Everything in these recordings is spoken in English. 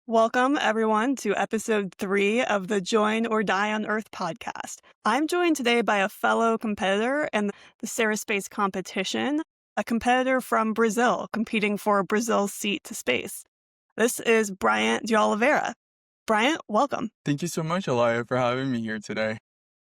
Welcome, everyone, to episode 3 of the Join or Die on Earth podcast. I'm joined today by a fellow competitor in the SERA space competition, a competitor from Brazil competing for Brazil's seat to space. This is Briant De Oliveira. Briant, welcome. Thank you so much, Elia, for having me here today.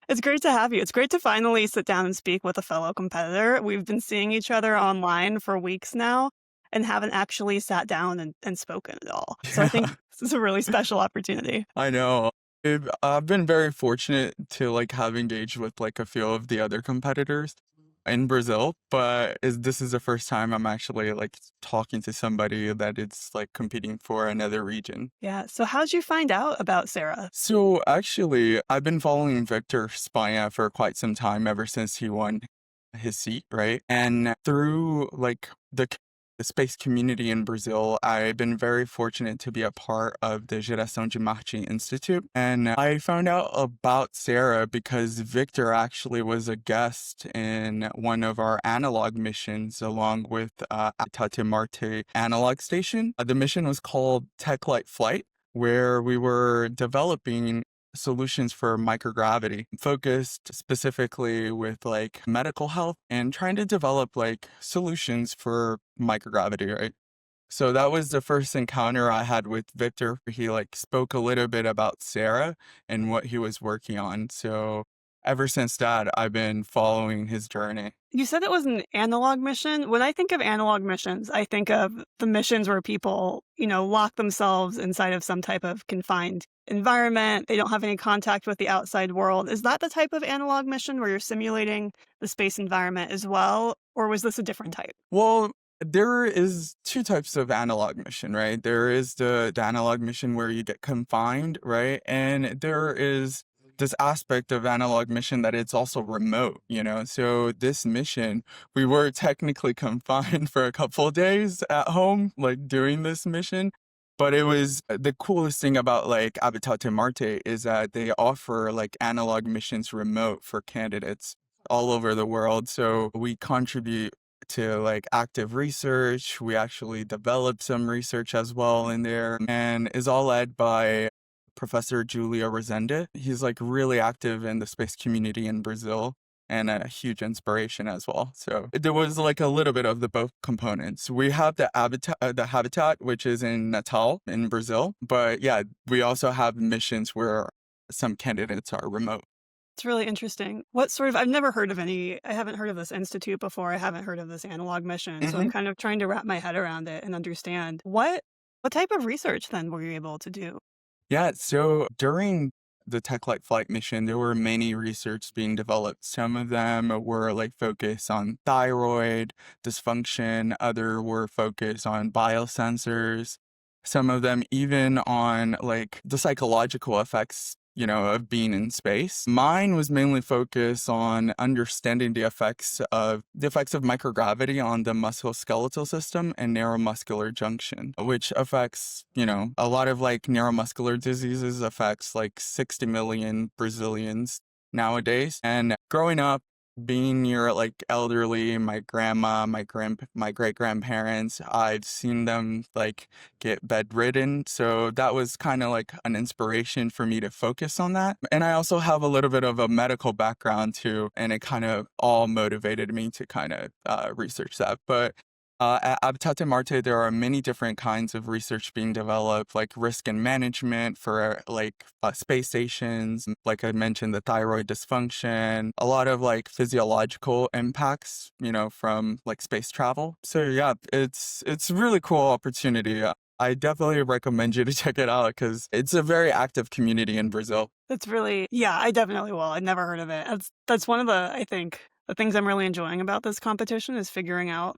It's great to have you. It's great to finally sit down and speak with a fellow competitor. We've been seeing each other online for weeks now and haven't actually sat down and spoken at all. So I think Yeah, this is a really special opportunity. I know. I've been very fortunate to have engaged with a few of the other competitors in Brazil, but this is the first time I'm actually talking to somebody that it's competing for another region. Yeah. So how'd you find out about Sarah? So actually, I've been following Victor Spagna for quite some time, ever since he won his seat, right? And through the space community in Brazil, I've been very fortunate to be a part of the Geração de Marte Institute. And I found out about Sarah because Victor actually was a guest in one of our analog missions along with Habitat Marte analog station. The mission was called Tech Light Flight, where we were developing solutions for microgravity, focused specifically with medical health and trying to develop solutions for microgravity, right? So that was the first encounter I had with Victor. He spoke a little bit about Sarah and what he was working on. So ever since that, I've been following his journey. You said it was an analog mission. When I think of analog missions, I think of the missions where people, lock themselves inside of some type of confined environment. They don't have any contact with the outside world. Is that the type of analog mission where you're simulating the space environment as well? Or was this a different type? Well, there is two types of analog mission, right? There is the analog mission where you get confined, right? And there is this aspect of analog mission that it's also remote. So this mission, we were technically confined for a couple of days at home, doing this mission. But it was the coolest thing about Habitat Marte is that they offer analog missions remote for candidates all over the world. So we contribute to active research. We actually developed some research as well in there, and is all led by Professor Julia Resende. He's really active in the space community in Brazil and a huge inspiration as well. So there was a little bit of the both components. We have the habitat, which is in Natal in Brazil, but yeah, we also have missions where some candidates are remote. It's really interesting. I've never heard of I haven't heard of this institute before. I haven't heard of this analog mission. So I'm kind of trying to wrap my head around it and understand what type of research then were you able to do? Yeah, so during the Tech Light Flight mission, there were many research being developed. Some of them were focused on thyroid dysfunction, other were focused on biosensors, some of them even on the psychological effects, of being in space. Mine was mainly focused on understanding the effects of microgravity on the musculoskeletal system and neuromuscular junction, which affects, a lot of neuromuscular diseases, affects 60 million Brazilians nowadays. And growing up, being near elderly, my grandma, my great grandparents, I've seen them get bedridden. So that was kind of an inspiration for me to focus on that. And I also have a little bit of a medical background too, and it kind of all motivated me to kind of research that. But at Habitat Marte, there are many different kinds of research being developed, like risk and management for space stations. Like I mentioned, the thyroid dysfunction, a lot of physiological impacts, from space travel. So yeah, it's a really cool opportunity. I definitely recommend you to check it out because it's a very active community in Brazil. Yeah, I definitely will. I'd never heard of it. That's one of I think, the things I'm really enjoying about this competition is figuring out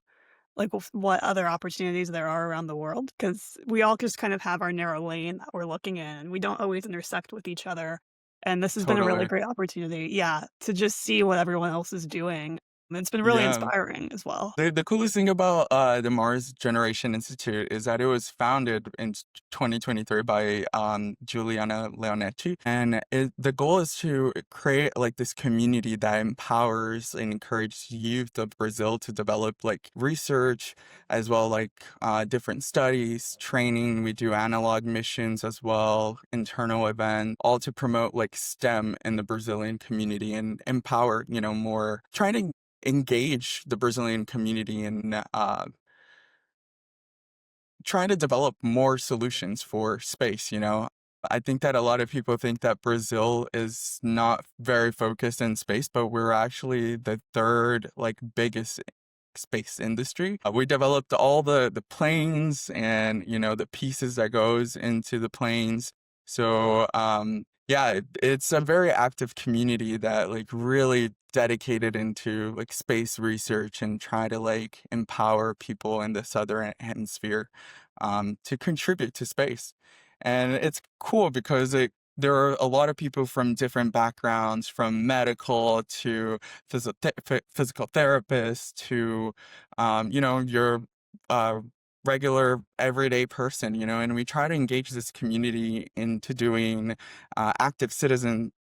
what other opportunities there are around the world, because we all just kind of have our narrow lane that we're looking in, and we don't always intersect with each other. And this has been a really Totally. great opportunity, yeah, to just see what everyone else is doing. It's been really Yeah. inspiring as well. The coolest thing about the Mars Generation Institute is that it was founded in 2023 by Giuliana Leonetti, and the goal is to create like this community that empowers and encourages youth of Brazil to develop like research as well, like different studies, training. We do analog missions as well, internal events, all to promote like STEM in the Brazilian community and empower, more trying to engage the Brazilian community in trying to develop more solutions for space. I think that a lot of people think that Brazil is not very focused in space, but we're actually the third like biggest space industry. We developed all the planes and the pieces that goes into the planes. So yeah, it's a very active community that like really dedicated into like space research and try to like empower people in the southern hemisphere to contribute to space. And it's cool because there are a lot of people from different backgrounds, from medical to physical therapists to, your uh, regular everyday person, and we try to engage this community into doing active citizen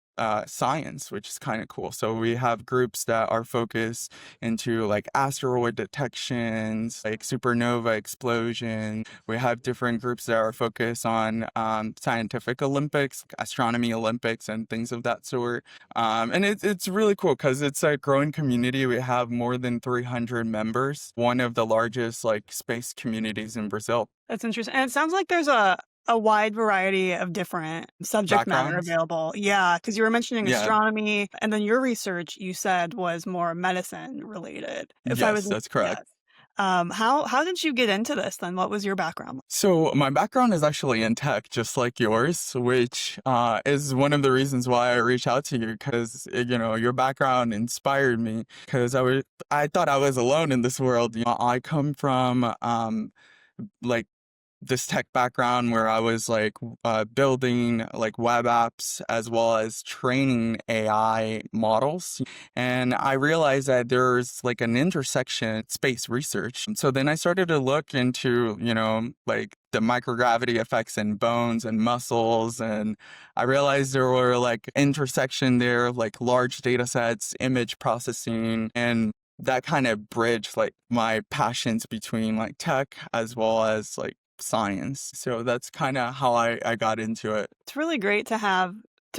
science, which is kind of cool. So we have groups that are focused into like asteroid detections, like supernova explosion. We have different groups that are focused on scientific Olympics, like astronomy Olympics, and things of that sort. And it's really cool because it's a growing community. We have more than 300 members, one of the largest like space communities in Brazil. That's interesting. And it sounds like there's a wide variety of different subject matter Backgrounds? available. Yeah, because you were mentioning Yeah. astronomy, and then your research you said was more medicine related. If I Yes, was that's correct. yes. How did you get into this then? What was your background? So my background is actually in tech, just like yours, which is one of the reasons why I reached out to you because your background inspired me because I thought I was alone in this world. I come from like this tech background where I was like building like web apps as well as training AI models. And I realized that there's like an intersection space research. So then I started to look into, like the microgravity effects in bones and muscles. And I realized there were like intersection there, like large data sets, image processing, and that kind of bridged like my passions between like tech as well as like science. So that's kind of how I got into it. It's really great to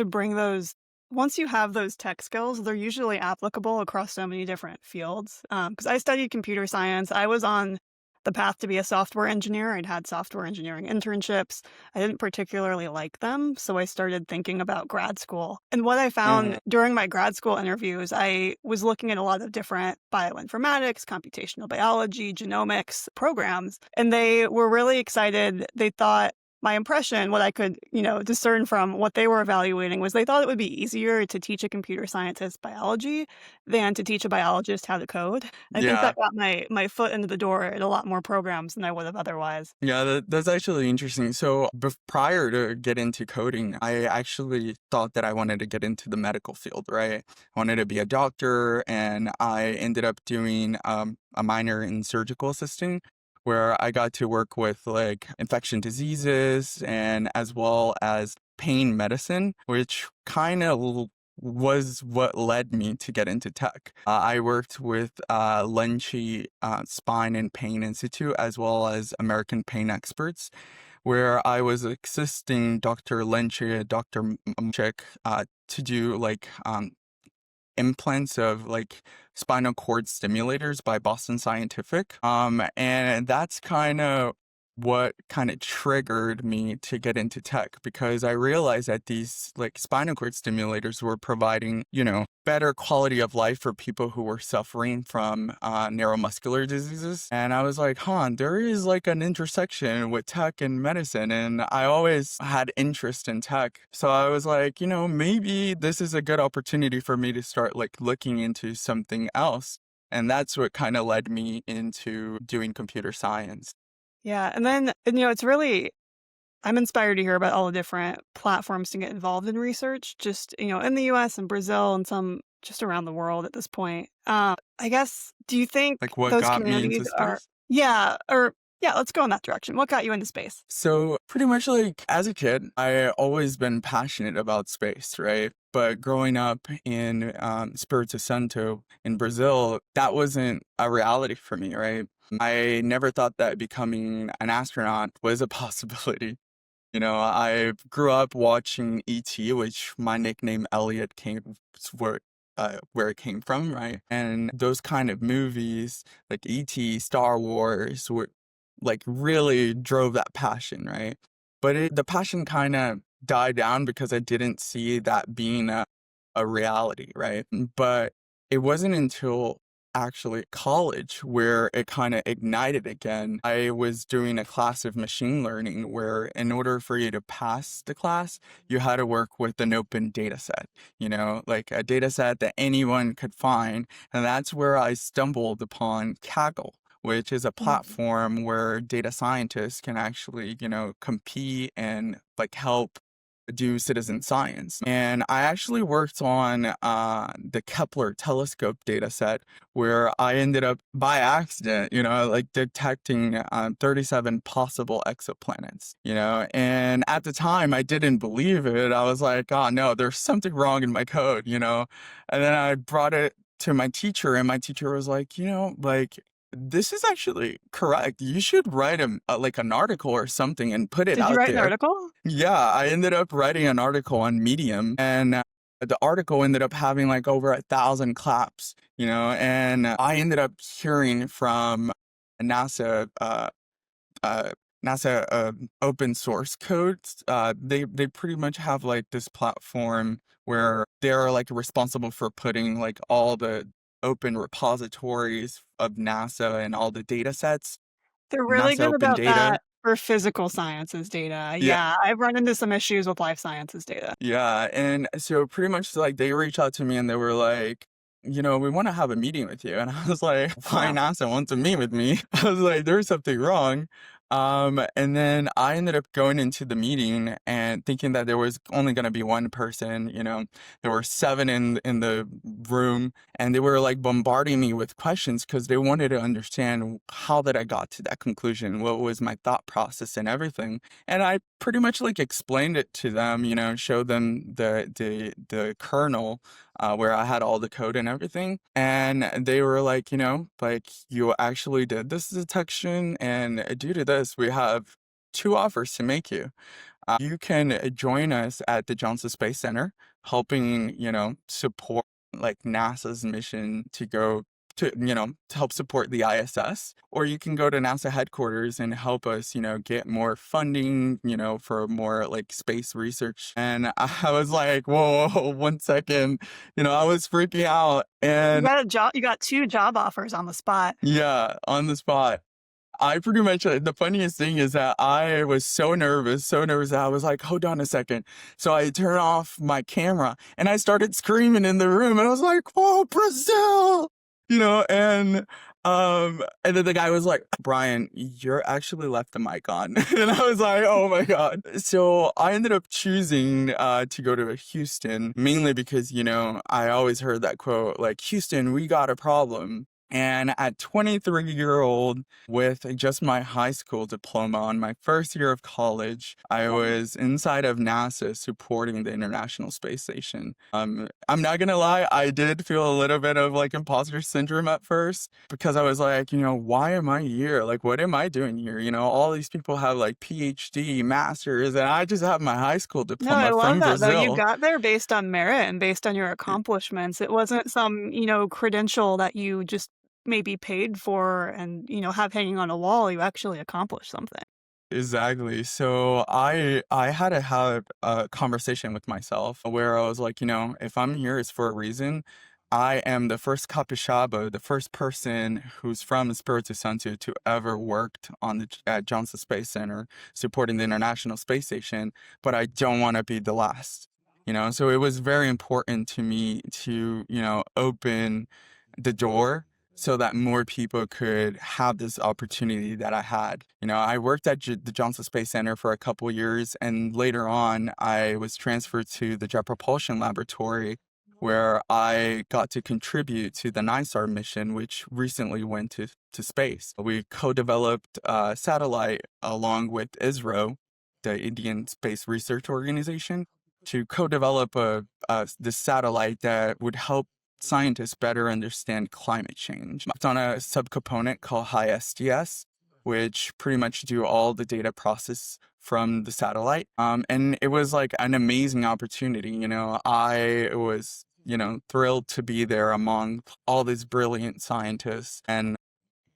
bring those. Once you have those tech skills, they're usually applicable across so many different fields. Because I studied computer science, I was on the path to be a software engineer. I'd had software engineering internships. I didn't particularly like them, so I started thinking about grad school. And what I found Mhm. during my grad school interviews, I was looking at a lot of different bioinformatics, computational biology, genomics programs, and they were really excited. They thought my impression, what I could, discern from what they were evaluating was they thought it would be easier to teach a computer scientist biology than to teach a biologist how to code. I think Yeah. that got my foot into the door at a lot more programs than I would have otherwise. Yeah, that's actually interesting. So, prior to get into coding, I actually thought that I wanted to get into the medical field, right? I wanted to be a doctor, and I ended up doing a minor in surgical assisting, where I got to work with like infection diseases and as well as pain medicine, which kind of was what led me to get into tech. I worked with Lenchi Spine and Pain Institute as well as American Pain Experts, where I was assisting Dr. Lenchi, Dr. Mchik, to do like implants of like spinal cord stimulators by Boston Scientific. And that's kind of what kind of triggered me to get into tech because I realized that these like spinal cord stimulators were providing, better quality of life for people who were suffering from neuromuscular diseases. And I was like, there is like an intersection with tech and medicine. And I always had interest in tech. So I was like, maybe this is a good opportunity for me to start like looking into something else. And that's what kind of led me into doing computer science. Yeah, and then it's really I'm inspired to hear about all the different platforms to get involved in research, just, in the US and Brazil and some just around the world at this point. I guess, do you think Like what those got me into communities are, space? yeah, or yeah, let's go in that direction. What got you into space? So pretty much like as a kid, I always been passionate about space, right? But growing up in Espírito Santo in Brazil, that wasn't a reality for me, right? I never thought that becoming an astronaut was a possibility. I grew up watching E.T., which my nickname Elliot came where it came from, right? And those kind of movies like E.T., Star Wars, were like really drove that passion, right? But the passion kind of died down because I didn't see that being a reality, right? But it wasn't until actually college where it kind of ignited again. I was doing a class of machine learning where in order for you to pass the class, you had to work with an open data set, like a data set that anyone could find. And that's where I stumbled upon Kaggle, which is a Mhm. platform where data scientists can actually, compete and like help do citizen science. And I actually worked on the Kepler telescope data set where I ended up by accident, like detecting 37 possible exoplanets, and at the time I didn't believe it. I was like, oh no, there's something wrong in my code, and then I brought it to my teacher and my teacher was like, like this is actually correct. You should write like an article or something and put it Did you out write an there. article? Yeah, I ended up writing an article on Medium, and the article ended up having like over 1,000 claps, and I ended up hearing from NASA, uh, NASA open source codes. They pretty much have like this platform where they're like responsible for putting like all the open repositories of NASA and all the data sets, They're really NASA good open about data. that for physical sciences data. Yeah. Yeah, I've run into some issues with life sciences data. Yeah, and so pretty much like they reached out to me and they were like, we want to have a meeting with you. And I was like, why Wow. NASA wants to meet with me? I was like, there's something wrong. And then I ended up going into the meeting and thinking that there was only going to be one person, there were seven in the room and they were like bombarding me with questions because they wanted to understand how did I got to that conclusion? What was my thought process and everything? And I pretty much like explained it to them, showed them the kernel where I had all the code and everything. And they were like, like you actually did this detection, and due to this, we have two offers to make you. You can join us at the Johnson Space Center, helping, support like NASA's mission to go to help support the ISS, or you can go to NASA headquarters and help us, get more funding, for more like space research. And I was like, whoa, 1 second, I was freaking out. You And got a job, you got 2 job offers on the spot. yeah, on the spot. I pretty much, the funniest thing is that I was so nervous that I was like, hold on a second. So I turned off my camera and I started screaming in the room and I was like, oh, Brazil, and then the guy was like, Brian, you're actually left the mic on. And I was like, oh my God. So I ended up choosing to go to Houston, mainly because, I always heard that quote, like, Houston, we got a problem. And at 23-year-old, with just my high school diploma on my first year of college, I was inside of NASA supporting the International Space Station. I'm not gonna lie, I did feel a little bit of like imposter syndrome at first because I was like, why am I here? Like, what am I doing here? All these people have like PhD, masters, and I just have my high school No, I diploma love from that though. You Brazil. got there based on merit and based on your accomplishments. It wasn't some, credential that you just maybe paid for and, have hanging on a wall. You actually accomplished something. Exactly. So I had to have a conversation with myself where I was like, if I'm here, it's for a reason. I am the first capixaba, the first person who's from Espírito Santo to ever worked on the at Johnson Space Center supporting the International Space Station, but I don't want to be the last. So it was very important to me to, open the door so that more people could have this opportunity that I had. I worked at the Johnson Space Center for a couple years, and later on, I was transferred to the Jet Propulsion Laboratory. where I got to contribute to the NISAR mission, which recently went to space. We co-developed a satellite along with ISRO, the Indian Space Research Organization, to co-develop this satellite that would help scientists better understand climate change. It's on a subcomponent called high SDS, which pretty much do all the data process from the satellite. And it was like an amazing opportunity. I was, thrilled to be there among all these brilliant scientists. And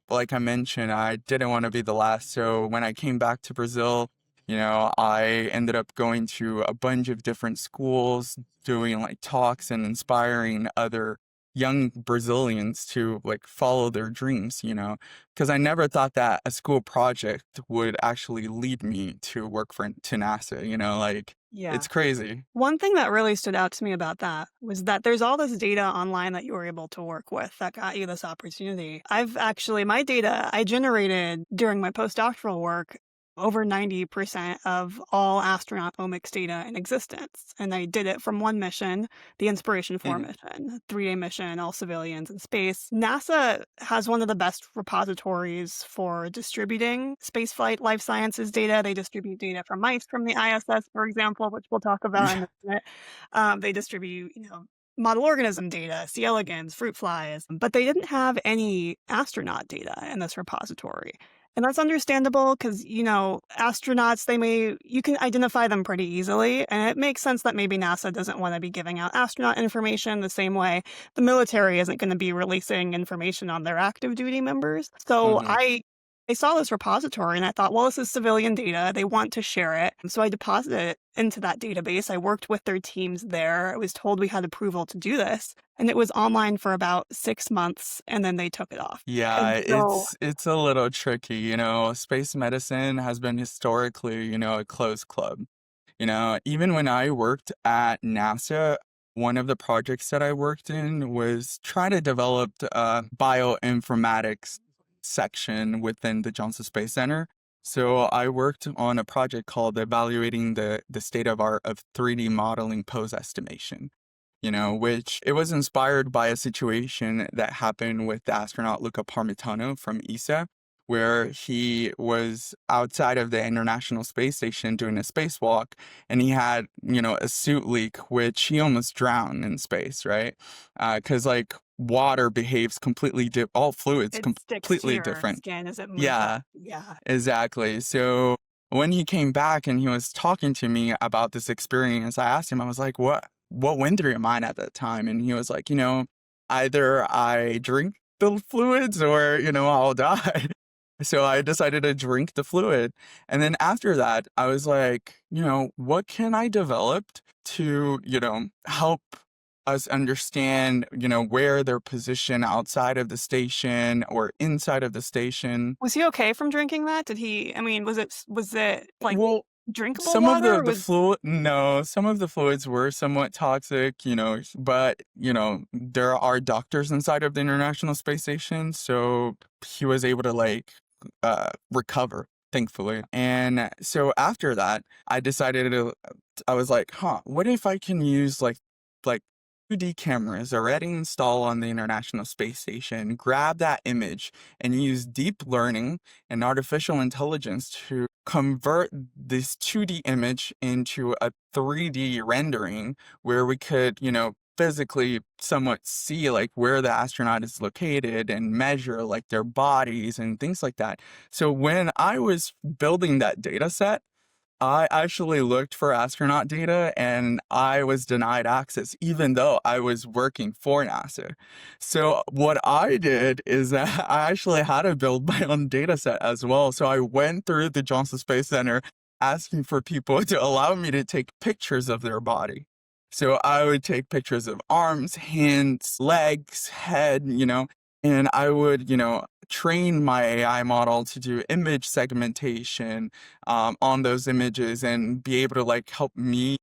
like I mentioned, I didn't want to be the last. So when I came back to Brazil, I ended up going to a bunch of different schools, doing like talks and inspiring other young Brazilians to like follow their dreams, because I never thought that a school project would actually lead me to work to NASA, like Yeah. it's crazy. One thing that really stood out to me about that was that there's all this data online that you were able to work with that got you this opportunity. My data I generated during my postdoctoral work over 90% of all astronaut omics data in existence. And I did it from one mission, the Inspiration 4 Mhm. mission, 3-day mission, all civilians in space. NASA has one of the best repositories for distributing spaceflight life sciences data. They distribute data from mice from the ISS, for example, which we'll talk about in Yeah. a minute. They distribute, model organism data, C. elegans, fruit flies, but they didn't have any astronaut data in this repository. And that's understandable because, astronauts, you can identify them pretty easily. And it makes sense that maybe NASA doesn't want to be giving out astronaut information the same way the military isn't going to be releasing information on their active duty members. So Hmm. I saw this repository and I thought, well, this is civilian data. They want to share it. So I deposited it into that database. I worked with their teams there. I was told we had approval to do this. And it was online for about 6 months and then they took it off. Yeah, And so it's a little tricky, Space medicine has been historically, a closed club. Even when I worked at NASA, one of the projects that I worked in was trying to develop a bioinformatics section within the Johnson Space Center. So I worked on a project called evaluating the state of art of 3D modeling pose estimation, which it was inspired by a situation that happened with the astronaut Luca Parmitano from ESA, where he was outside of the International Space Station doing a spacewalk, and he had, a suit leak, which he almost drowned in space, right? Because like water behaves completely all fluids it sticks to completely your different. skin as it moves up. Yeah, Yeah. exactly. So when he came back and he was talking to me about this experience, I asked him, I was like, what went through your mind at that time? And he was like, either I drink the fluids or, I'll die. So I decided to drink the fluid. And then after that, I was like, what can I develop to, help us understand, where they're positioned outside of the station or inside of the station. Was he okay from drinking that? Was it like Well, drinkable some of water or the was fluid, no, some of the fluids were somewhat toxic, but, there are doctors inside of the International Space Station, so he was able to recover, thankfully. And so after that, I was like, what if I can use like 2D cameras already installed on the International Space Station, grab that image and use deep learning and artificial intelligence to convert this 2D image into a 3D rendering where we could, physically somewhat see like where the astronaut is located and measure like their bodies and things like that. So when I was building that data set, I actually looked for astronaut data and I was denied access, even though I was working for NASA. So what I did is that I actually had to build my own data set as well. So I went through the Johnson Space Center asking for people to allow me to take pictures of their body. So I would take pictures of arms, hands, legs, head, and I would, train my AI model to do image segmentation on those images and be able to like help me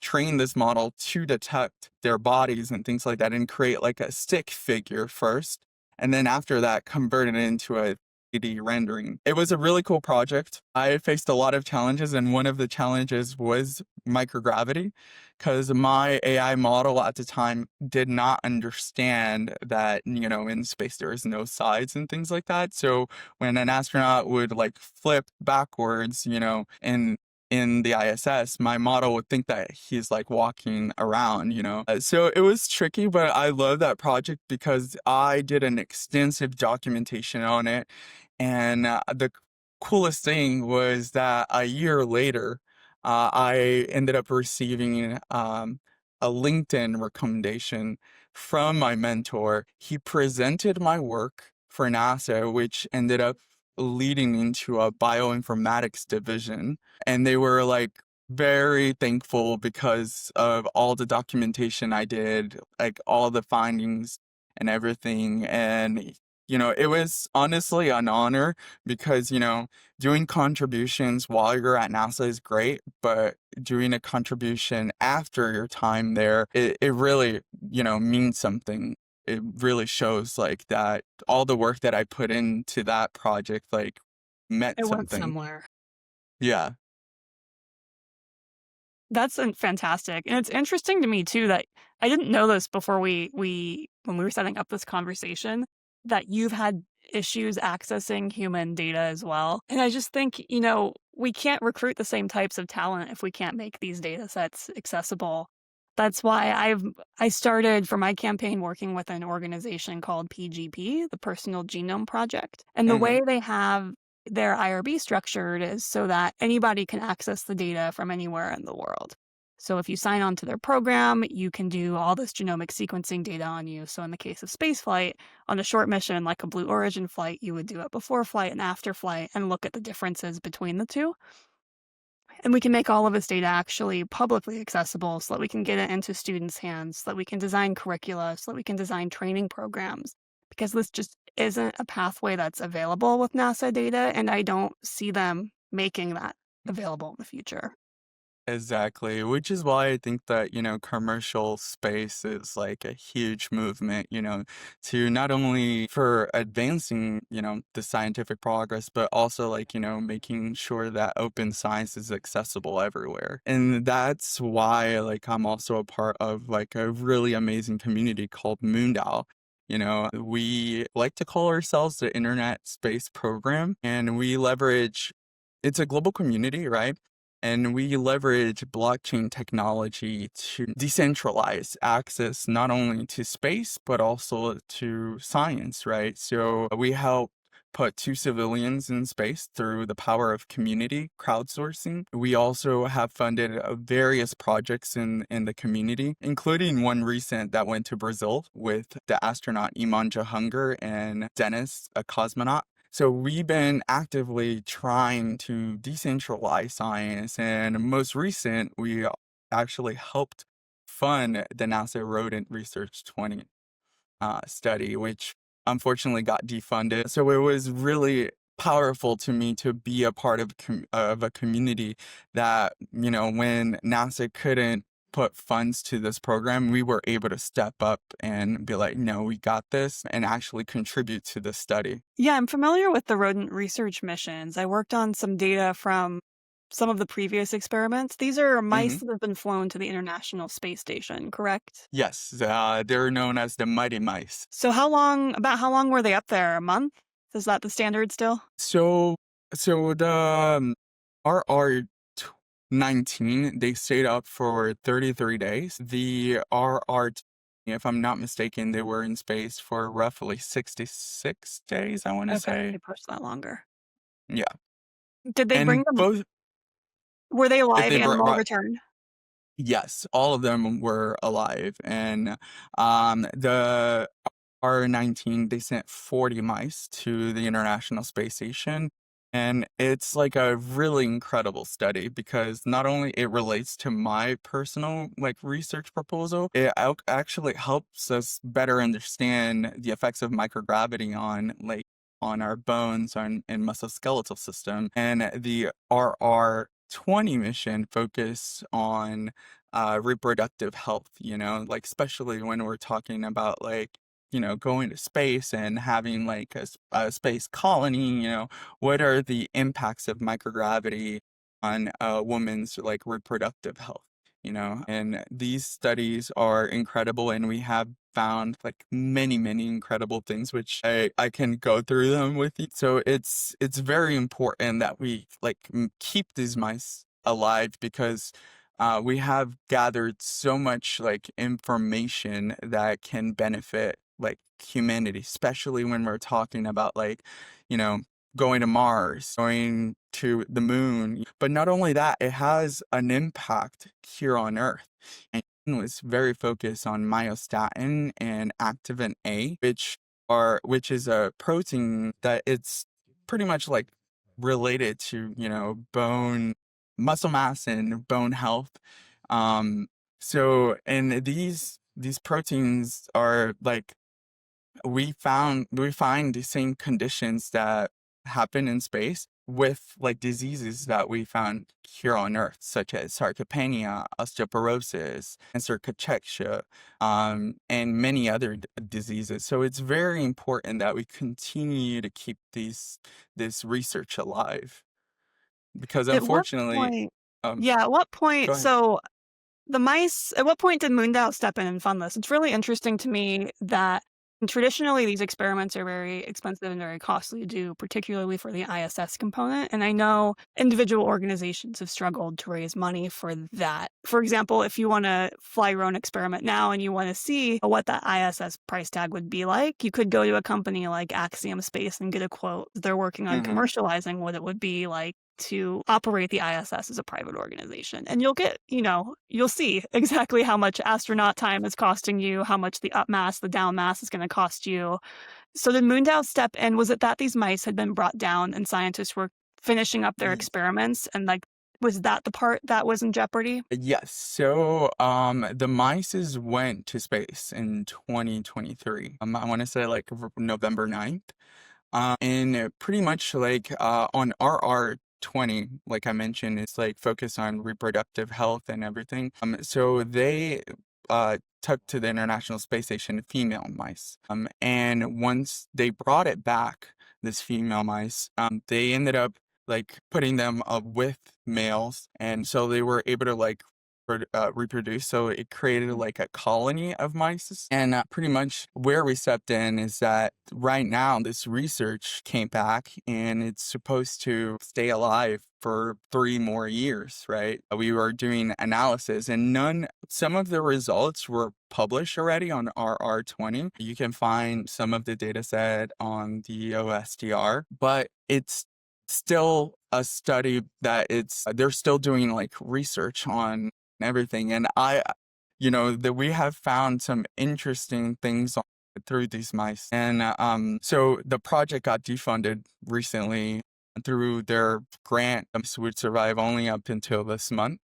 train this model to detect their bodies and things like that and create like a stick figure first. And then after that, convert it into a 3D rendering. It was a really cool project. I faced a lot of challenges, and one of the challenges was microgravity, because my AI model at the time did not understand that, in space there is no sides and things like that. So when an astronaut would like flip backwards, in the ISS, my model would think that he's like walking around. So it was tricky, but I love that project because I did an extensive documentation on it. And the coolest thing was that a year later, I ended up receiving a LinkedIn recommendation from my mentor. He presented my work for NASA, which ended up leading into a bioinformatics division. And they were like very thankful because of all the documentation I did, like all the findings and everything. And, it was honestly an honor because, doing contributions while you're at NASA is great, but doing a contribution after your time there, it really, means something. It really shows like that all the work that I put into that project like meant It went something. somewhere. Yeah. That's fantastic. And it's interesting to me too that I didn't know this before when we were setting up this conversation, that you've had issues accessing human data as well. And I just think, we can't recruit the same types of talent if we can't make these data sets accessible. That's why I started for my campaign working with an organization called PGP, the Personal Genome Project. And the Hmm. way they have their IRB structured is so that anybody can access the data from anywhere in the world. So if you sign on to their program, you can do all this genomic sequencing data on you. So in the case of spaceflight, on a short mission like a Blue Origin flight, you would do it before flight and after flight and look at the differences between the two. And we can make all of this data actually publicly accessible so that we can get it into students' hands, so that we can design curricula, so that we can design training programs. Because this just isn't a pathway that's available with NASA data, and I don't see them making that available in the future. Exactly, which is why I think that, commercial space is like a huge movement, to not only for advancing, the scientific progress, but also like, making sure that open science is accessible everywhere. And that's why like I'm also a part of like a really amazing community called MoonDAO. We like to call ourselves the Internet Space Program, and we leverage, it's a global community, right? And we leverage blockchain technology to decentralize access not only to space, but also to science, right? So we help put two civilians in space through the power of community crowdsourcing. We also have funded various projects in the community, including one recent that went to Brazil with the astronaut Iman Jahunger and Dennis, a cosmonaut. So we've been actively trying to decentralize science, and most recent, we actually helped fund the NASA Rodent Research 20 study, which unfortunately got defunded. So it was really powerful to me to be a part of a community that, when NASA couldn't put funds to this program, we were able to step up and be like, no, we got this, and actually contribute to the study. Yeah, I'm familiar with the rodent research missions. I worked on some data from some of the previous experiments. These are mice Hmm. that have been flown to the International Space Station, correct? Yes, they're known as the mighty mice. So about how long were they up there? A month? Is that the standard still? So, so the RR-19, they stayed up for 33 days. The RR, if I'm not mistaken, they were in space for roughly 66 days, I want to Okay, say. they pushed that longer. Yeah. Did they bring And them? both, Were they if live they animal brought, return? yes, all of them were alive. And the R19, they sent 40 mice to the International Space Station. And it's like a really incredible study because not only it relates to my personal like research proposal, it actually helps us better understand the effects of microgravity on our bones and musculoskeletal system. And the RR20 mission focused on reproductive health, like especially when we're talking about like going to space and having like a space colony, what are the impacts of microgravity on a woman's like reproductive health? And these studies are incredible, and we have found like many, many incredible things, which I can go through them with you. So it's very important that we like keep these mice alive, because we have gathered so much like information that can benefit like humanity, especially when we're talking about like, you know, going to Mars, going to the moon. But not only that, it has an impact here on Earth. And it was very focused on myostatin and activin A, which is a protein that it's pretty much like related to, bone muscle mass and bone health. And these proteins are like we find the same conditions that happen in space with like diseases that we found here on Earth, such as sarcopenia, osteoporosis, cancer cachexia, and many other diseases. So it's very important that we continue to keep this research alive, because At what unfortunately, point um, yeah, at what go point ahead. so the mice, at what point did MoonDAO step in and fund this? It's really interesting to me that traditionally these experiments are very expensive and very costly to do, particularly for the ISS component. And I know individual organizations have struggled to raise money for that. For example, if you want to fly your own experiment now and you want to see what that ISS price tag would be like, you could go to a company like Axiom Space and get a quote. They're working on Hmm. commercializing what it would be like to operate the ISS as a private organization. And you'll get, you'll see exactly how much astronaut time is costing you, how much the up mass, the down mass is going to cost you. So did MoonDAO step in? Was it that these mice had been brought down and scientists were finishing up their experiments, and like, was that the part that was in jeopardy? Yes. So, the mices went to space in 2023. I want to say like November 9th. And pretty much like on RR20, like I mentioned, it's like focused on reproductive health and everything. So they took to the International Space Station female mice. And once they brought it back, this female mice, they ended up like putting them with males, and so they were able to like reproduce. So it created like a colony of mice. And pretty much where we stepped in is that right now this research came back and it's supposed to stay alive for 3 more years, right? We were doing analysis, and some of the results were published already on RR20. You can find some of the data set on the OSDR, but it's still a study that they're still doing like research on everything. And that we have found some interesting things through these mice. And so the project got defunded recently through their grant. Would survive only up until this month.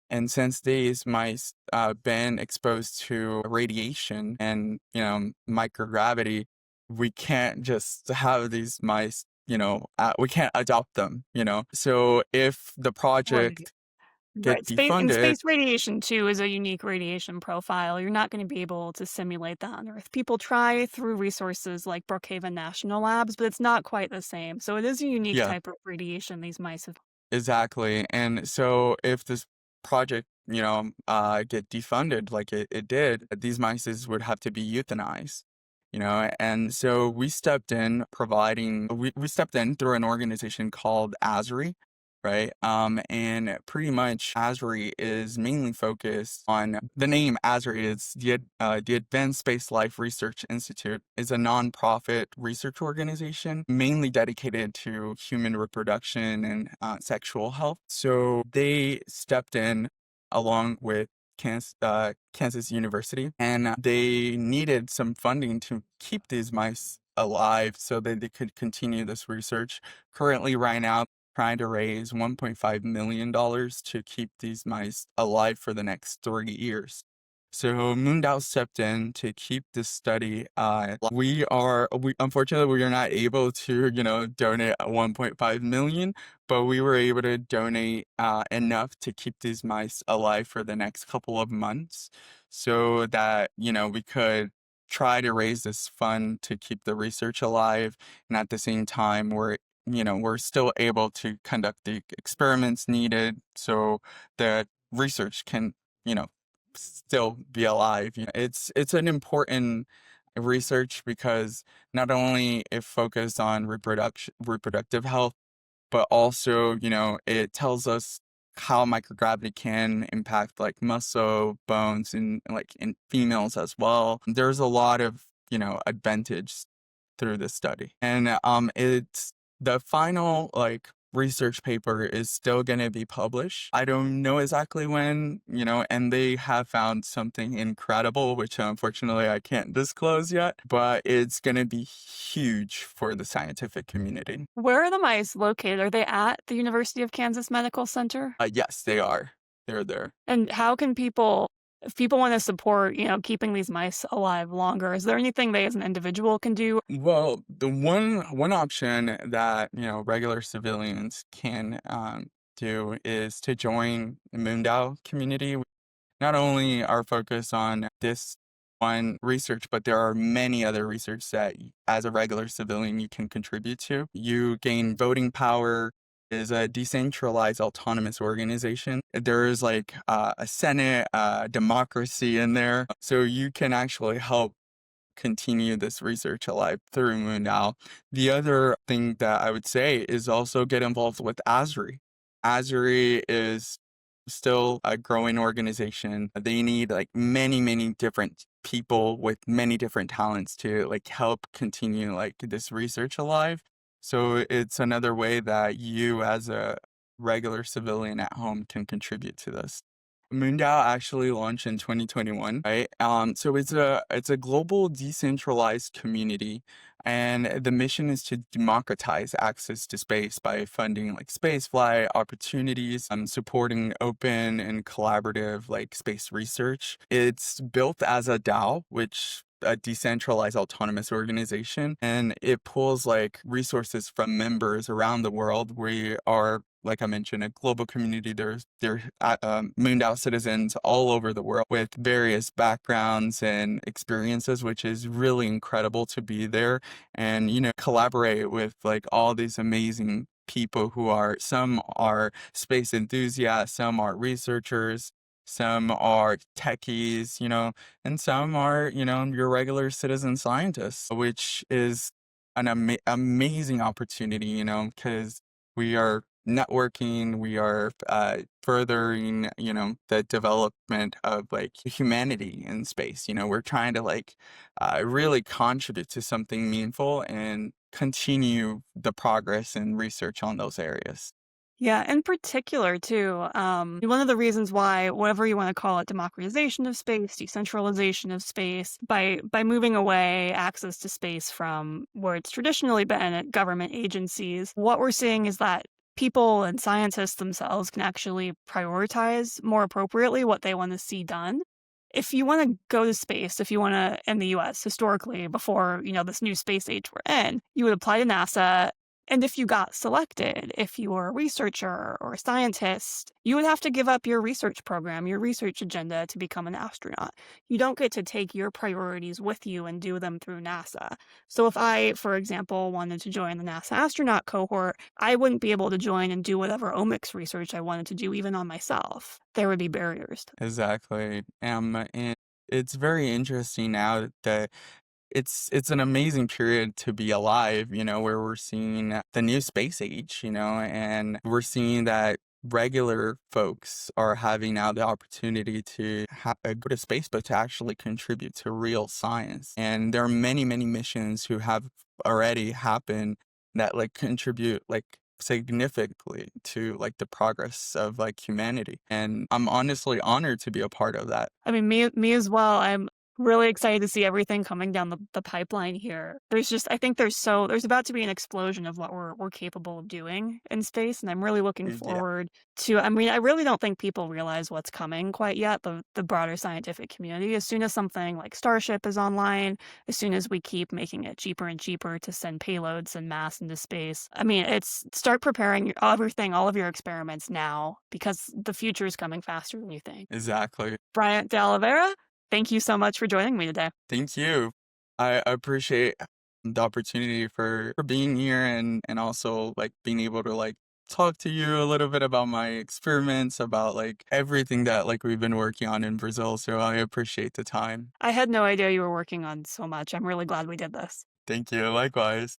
And since these mice been exposed to radiation and microgravity, we can't just have these mice. We can't adopt them. So if the Right. project get Right. defunded. Space radiation too is a unique radiation profile. You're not going to be able to simulate that on Earth. People try through resources like Brookhaven National Labs, but it's not quite the same. So it is a unique Yeah, type of radiation these mice have. exactly. And so if this project, get defunded like it did, these mice would have to be euthanized. And so we stepped in through an organization called ASRI, right? And pretty much ASRI is mainly focused on, the name ASRI is the Advanced Space Life Research Institute, is a nonprofit research organization mainly dedicated to human reproduction and sexual health. So they stepped in along with Kansas University, and they needed some funding to keep these mice alive so that they could continue this research. Currently, right now, trying to raise $1.5 million to keep these mice alive for the next 3 years. So MoonDAO stepped in to keep this study. We unfortunately we are not able to, donate 1.5 million, but we were able to donate enough to keep these mice alive for the next couple of months, so that we could try to raise this fund to keep the research alive. And at the same time, we're still able to conduct the experiments needed so that research can, you know, still be alive. It's an important research because not only it focuses on reproductive health, but also, it tells us how microgravity can impact like muscle, bones, and like in females as well. There's a lot of, advantage through this study. And it's the final like research paper is still going to be published. I don't know exactly when, and they have found something incredible, which unfortunately I can't disclose yet, but it's going to be huge for the scientific community. Where are the mice located? Are they at the University of Kansas Medical Center? Yes, they are. They're there. And how can people, if people want to support, keeping these mice alive longer, is there anything they as an individual can do? Well, the one option that, regular civilians can do is to join the MoonDAO community. Not only are focused on this one research, but there are many other research that as a regular civilian you can contribute to. You gain voting power. Is a decentralized autonomous organization. There is like a Senate, democracy in there. So you can actually help continue this research alive through MoonDAO. The other thing that I would say is also get involved with ASRI. ASRI is still a growing organization. They need like many, many different people with many different talents to like help continue like this research alive. So it's another way that you as a regular civilian at home can contribute to this. MoonDAO actually launched in 2021, right? So it's a global decentralized community, and the mission is to democratize access to space by funding like spaceflight opportunities, supporting open and collaborative like space research. It's built as a DAO, which a decentralized autonomous organization, and it pulls like resources from members around the world. We are, like I mentioned, a global community. There MoonDAO citizens all over the world with various backgrounds and experiences, which is really incredible to be there and collaborate with like all these amazing people some are space enthusiasts, some are researchers, some are techies, and some are, your regular citizen scientists, which is an amazing opportunity, because we are networking, we are furthering, the development of like humanity in space. We're trying to like really contribute to something meaningful and continue the progress and research on those areas. Yeah, in particular, too, one of the reasons why, whatever you want to call it, democratization of space, decentralization of space, by moving away access to space from where it's traditionally been at government agencies, what we're seeing is that people and scientists themselves can actually prioritize more appropriately what they want to see done. If you want to go to space, if you want to, in the US, historically, before, this new space age we're in, you would apply to NASA. And if you got selected, if you were a researcher or a scientist, you would have to give up your research program, your research agenda to become an astronaut. You don't get to take your priorities with you and do them through NASA. So if I, for example, wanted to join the NASA astronaut cohort, I wouldn't be able to join and do whatever omics research I wanted to do, even on myself. There would be barriers. Exactly. And it's very interesting now that it's an amazing period to be alive, where we're seeing the new space age, and we're seeing that regular folks are having now the opportunity to go to space, but to actually contribute to real science. And there are many, many missions who have already happened that like contribute like significantly to like the progress of like humanity. And I'm honestly honored to be a part of that. I mean, me as well. I'm really excited to see everything coming down the pipeline here. I think there's about to be an explosion of what we're capable of doing in space, and I'm really looking Yeah, forward to. I mean, I really don't think people realize what's coming quite yet. The broader scientific community. As soon as something like Starship is online, as soon as we keep making it cheaper and cheaper to send payloads and mass into space, I mean, it's start preparing everything, all of your experiments now, because the future is coming faster than you think. exactly. Briant De Oliveira, thank you so much for joining me today. Thank you. I appreciate the opportunity for being here and also like being able to like talk to you a little bit about my experiments, about like everything that like we've been working on in Brazil. So I appreciate the time. I had no idea you were working on so much. I'm really glad we did this. Thank you. Likewise.